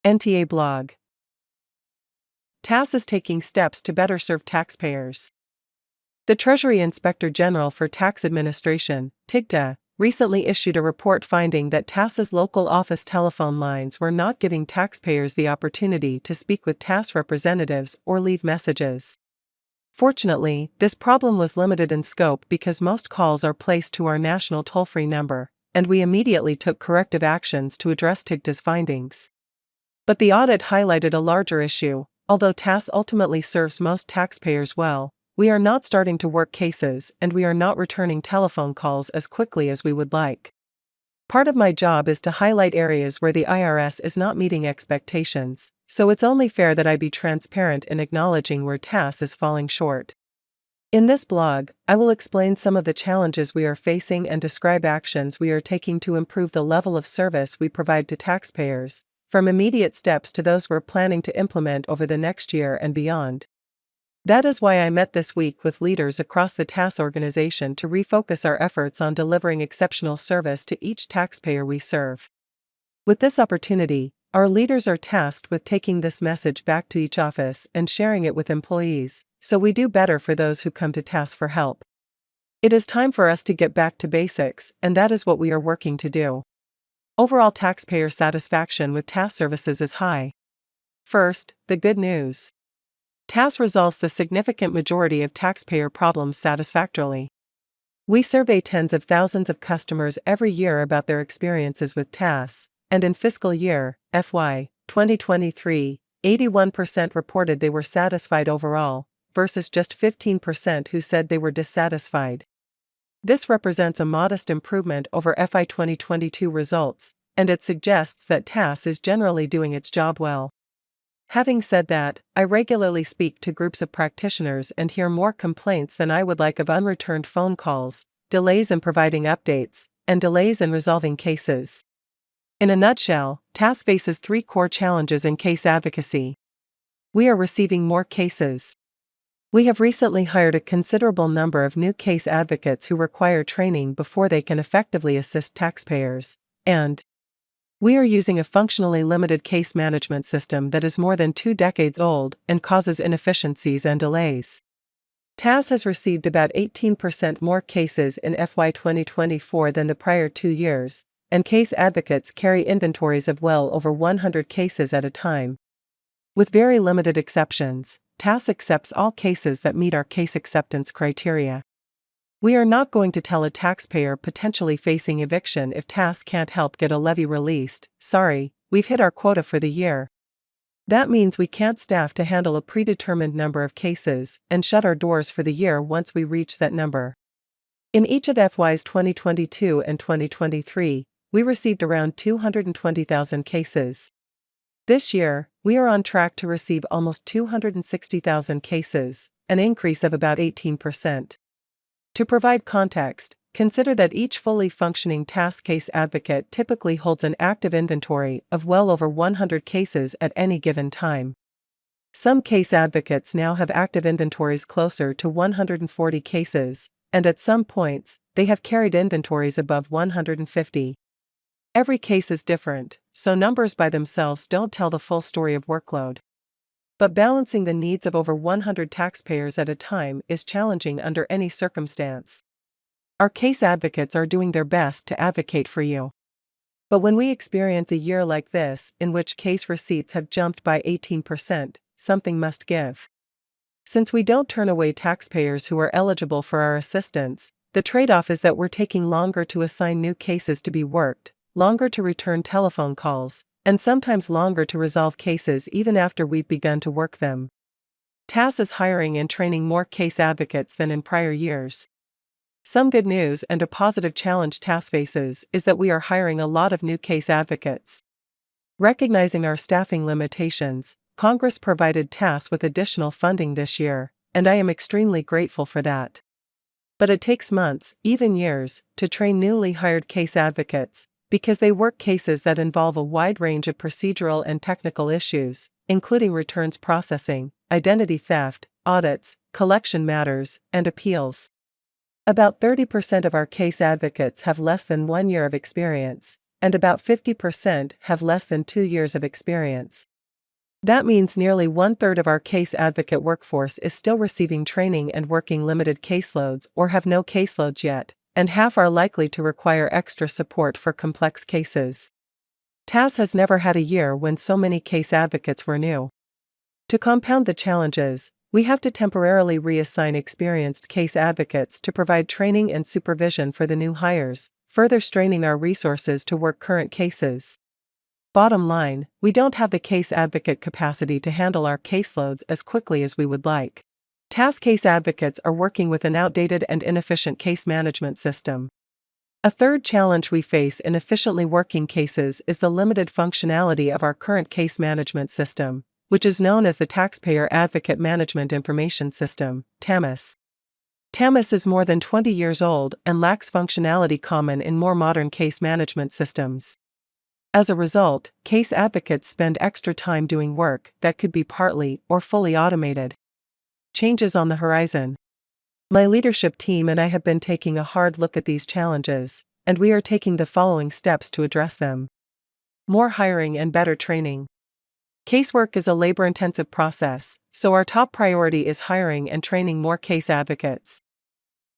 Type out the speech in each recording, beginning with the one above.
NTA blog. TAS is taking steps to better serve taxpayers. The Treasury Inspector General for Tax Administration, TIGTA, recently issued a report finding that TAS's local office telephone lines were not giving taxpayers the opportunity to speak with TAS representatives or leave messages. Fortunately, this problem was limited in scope because most calls are placed to our national toll-free number, and we immediately took corrective actions to address TIGTA's findings. But the audit highlighted a larger issue. Although TAS ultimately serves most taxpayers well, we are not starting to work cases and we are not returning telephone calls as quickly as we would like. Part of my job is to highlight areas where the IRS is not meeting expectations, so it's only fair that I be transparent in acknowledging where TAS is falling short. In this blog, I will explain some of the challenges we are facing and describe actions we are taking to improve the level of service we provide to taxpayers, from immediate steps to those we're planning to implement over the next year and beyond. That is why I met this week with leaders across the TAS organization to refocus our efforts on delivering exceptional service to each taxpayer we serve. With this opportunity, our leaders are tasked with taking this message back to each office and sharing it with employees, so we do better for those who come to TAS for help. It is time for us to get back to basics, and that is what we are working to do. Overall taxpayer satisfaction with TAS services is high. First, the good news. TAS resolves the significant majority of taxpayer problems satisfactorily. We survey tens of thousands of customers every year about their experiences with TAS, and in fiscal year, FY 2023, 81% reported they were satisfied overall, versus just 15% who said they were dissatisfied. This represents a modest improvement over FY 2022 results, and it suggests that TAS is generally doing its job well. Having said that, I regularly speak to groups of practitioners and hear more complaints than I would like of unreturned phone calls, delays in providing updates, and delays in resolving cases. In a nutshell, TAS faces three core challenges in case advocacy. We are receiving more cases. We have recently hired a considerable number of new case advocates who require training before they can effectively assist taxpayers, and we are using a functionally limited case management system that is more than 2 decades old and causes inefficiencies and delays. TAS has received about 18% more cases in FY 2024 than the prior 2 years, and case advocates carry inventories of well over 100 cases at a time. With very limited exceptions, TAS accepts all cases that meet our case acceptance criteria. We are not going to tell a taxpayer potentially facing eviction if TAS can't help get a levy released, "Sorry, we've hit our quota for the year." That means we can't staff to handle a predetermined number of cases and shut our doors for the year once we reach that number. In each of FYs 2022 and 2023, we received around 220,000 cases. This year, we are on track to receive almost 260,000 cases, an increase of about 18%. To provide context, consider that each fully functioning TAS case advocate typically holds an active inventory of well over 100 cases at any given time. Some case advocates now have active inventories closer to 140 cases, and at some points, they have carried inventories above 150. Every case is different, so numbers by themselves don't tell the full story of workload. But balancing the needs of over 100 taxpayers at a time is challenging under any circumstance. Our case advocates are doing their best to advocate for you. But when we experience a year like this, in which case receipts have jumped by 18%, something must give. Since we don't turn away taxpayers who are eligible for our assistance, the trade-off is that we're taking longer to assign new cases to be worked, longer to return telephone calls, and sometimes longer to resolve cases even after we've begun to work them. TAS is hiring and training more case advocates than in prior years. Some good news and a positive challenge TAS faces is that we are hiring a lot of new case advocates. Recognizing our staffing limitations, Congress provided TAS with additional funding this year, and I am extremely grateful for that. But it takes months, even years, to train newly hired case advocates, because they work cases that involve a wide range of procedural and technical issues, including returns processing, identity theft, audits, collection matters, and appeals. About 30% of our case advocates have less than 1 year of experience, and about 50% have less than 2 years of experience. That means nearly 1/3 of our case advocate workforce is still receiving training and working limited caseloads or have no caseloads yet, and half are likely to require extra support for complex cases. TAS has never had a year when so many case advocates were new. To compound the challenges, we have to temporarily reassign experienced case advocates to provide training and supervision for the new hires, further straining our resources to work current cases. Bottom line, we don't have the case advocate capacity to handle our caseloads as quickly as we would like. TAS case advocates are working with an outdated and inefficient case management system. A third challenge we face in efficiently working cases is the limited functionality of our current case management system, which is known as the Taxpayer Advocate Management Information System, TAMIS. TAMIS is more than 20 years old and lacks functionality common in more modern case management systems. As a result, case advocates spend extra time doing work that could be partly or fully automated. Changes on the horizon. My leadership team and I have been taking a hard look at these challenges, and we are taking the following steps to address them. More hiring and better training. Casework is a labor-intensive process, so our top priority is hiring and training more case advocates.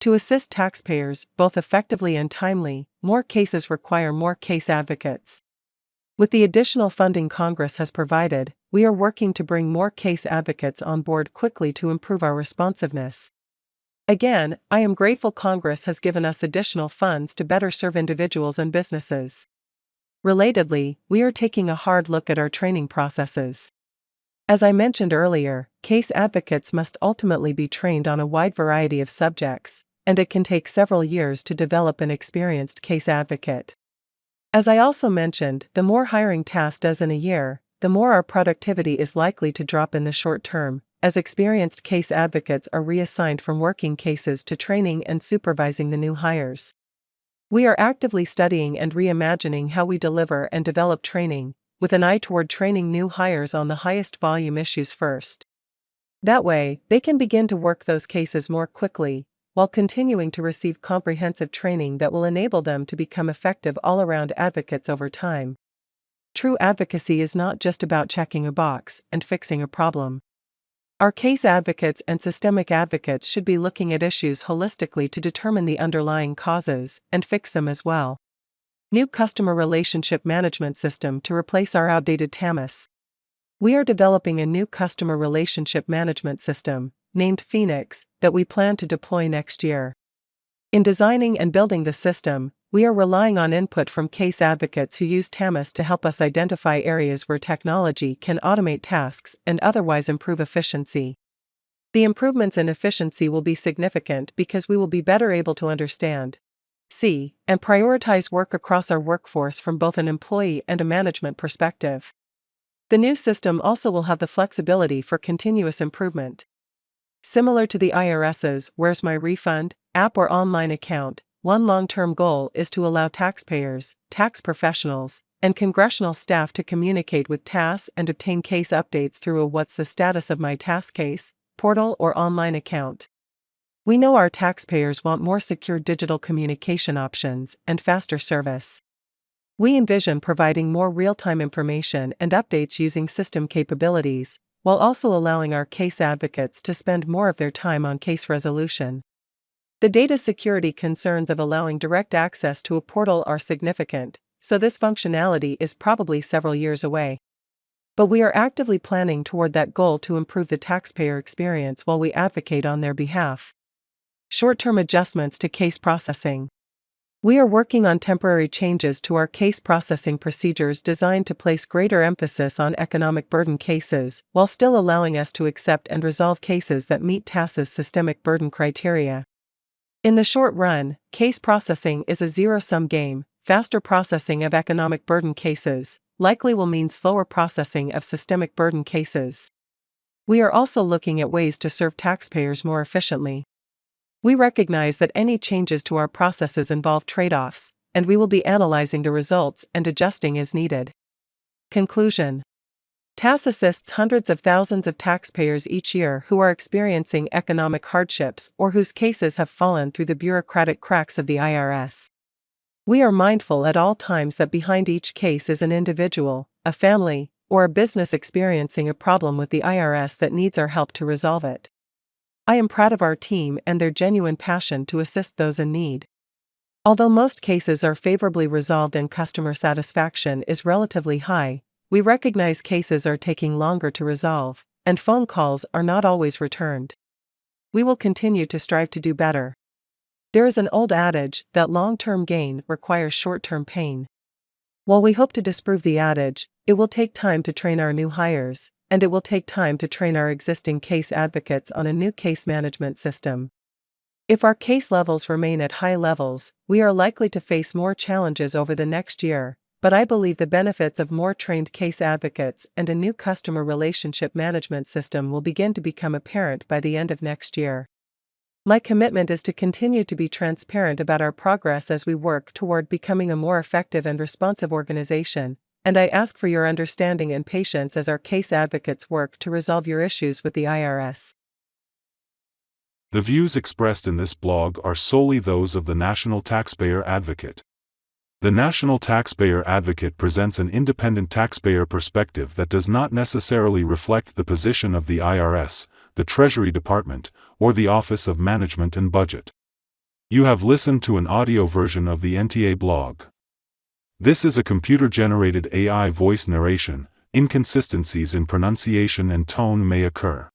To assist taxpayers, both effectively and timely, more cases require more case advocates. With the additional funding Congress has provided, we are working to bring more case advocates on board quickly to improve our responsiveness. Again, I am grateful Congress has given us additional funds to better serve individuals and businesses. Relatedly, we are taking a hard look at our training processes. As I mentioned earlier, case advocates must ultimately be trained on a wide variety of subjects, and it can take several years to develop an experienced case advocate. As I also mentioned, the more hiring TAS does in a year, the more our productivity is likely to drop in the short term, as experienced case advocates are reassigned from working cases to training and supervising the new hires. We are actively studying and reimagining how we deliver and develop training, with an eye toward training new hires on the highest volume issues first. That way, they can begin to work those cases more quickly, while continuing to receive comprehensive training that will enable them to become effective all-around advocates over time. True advocacy is not just about checking a box and fixing a problem. Our case advocates and systemic advocates should be looking at issues holistically to determine the underlying causes and fix them as well. New customer relationship management system to replace our outdated TAMIS. We are developing a new customer relationship management system, named Phoenix, that we plan to deploy next year. In designing and building the system, we are relying on input from case advocates who use TAMIS to help us identify areas where technology can automate tasks and otherwise improve efficiency. The improvements in efficiency will be significant because we will be better able to understand, see, and prioritize work across our workforce from both an employee and a management perspective. The new system also will have the flexibility for continuous improvement. Similar to the IRS's Where's My Refund app or online account, one long-term goal is to allow taxpayers, tax professionals, and congressional staff to communicate with TAS and obtain case updates through a What's the Status of My TAS Case portal or online account. We know our taxpayers want more secure digital communication options and faster service. We envision providing more real-time information and updates using system capabilities, while also allowing our case advocates to spend more of their time on case resolution. The data security concerns of allowing direct access to a portal are significant, so this functionality is probably several years away. But we are actively planning toward that goal to improve the taxpayer experience while we advocate on their behalf. Short-term adjustments to case processing. We are working on temporary changes to our case processing procedures designed to place greater emphasis on economic burden cases, while still allowing us to accept and resolve cases that meet TAS's systemic burden criteria. In the short run, case processing is a zero-sum game. Faster processing of economic burden cases likely will mean slower processing of systemic burden cases. We are also looking at ways to serve taxpayers more efficiently. We recognize that any changes to our processes involve trade-offs, and we will be analyzing the results and adjusting as needed. Conclusion. TAS assists hundreds of thousands of taxpayers each year who are experiencing economic hardships or whose cases have fallen through the bureaucratic cracks of the IRS. We are mindful at all times that behind each case is an individual, a family, or a business experiencing a problem with the IRS that needs our help to resolve it. I am proud of our team and their genuine passion to assist those in need. Although most cases are favorably resolved and customer satisfaction is relatively high, we recognize cases are taking longer to resolve, and phone calls are not always returned. We will continue to strive to do better. There is an old adage that long-term gain requires short-term pain. While we hope to disprove the adage, it will take time to train our new hires, and it will take time to train our existing case advocates on a new case management system. If our case levels remain at high levels, we are likely to face more challenges over the next year, but I believe the benefits of more trained case advocates and a new customer relationship management system will begin to become apparent by the end of next year. My commitment is to continue to be transparent about our progress as we work toward becoming a more effective and responsive organization, and I ask for your understanding and patience as our case advocates work to resolve your issues with the IRS. The views expressed in this blog are solely those of the National Taxpayer Advocate. The National Taxpayer Advocate presents an independent taxpayer perspective that does not necessarily reflect the position of the IRS, the Treasury Department, or the Office of Management and Budget. You have listened to an audio version of the NTA blog. This is a computer-generated AI voice narration. Inconsistencies in pronunciation and tone may occur.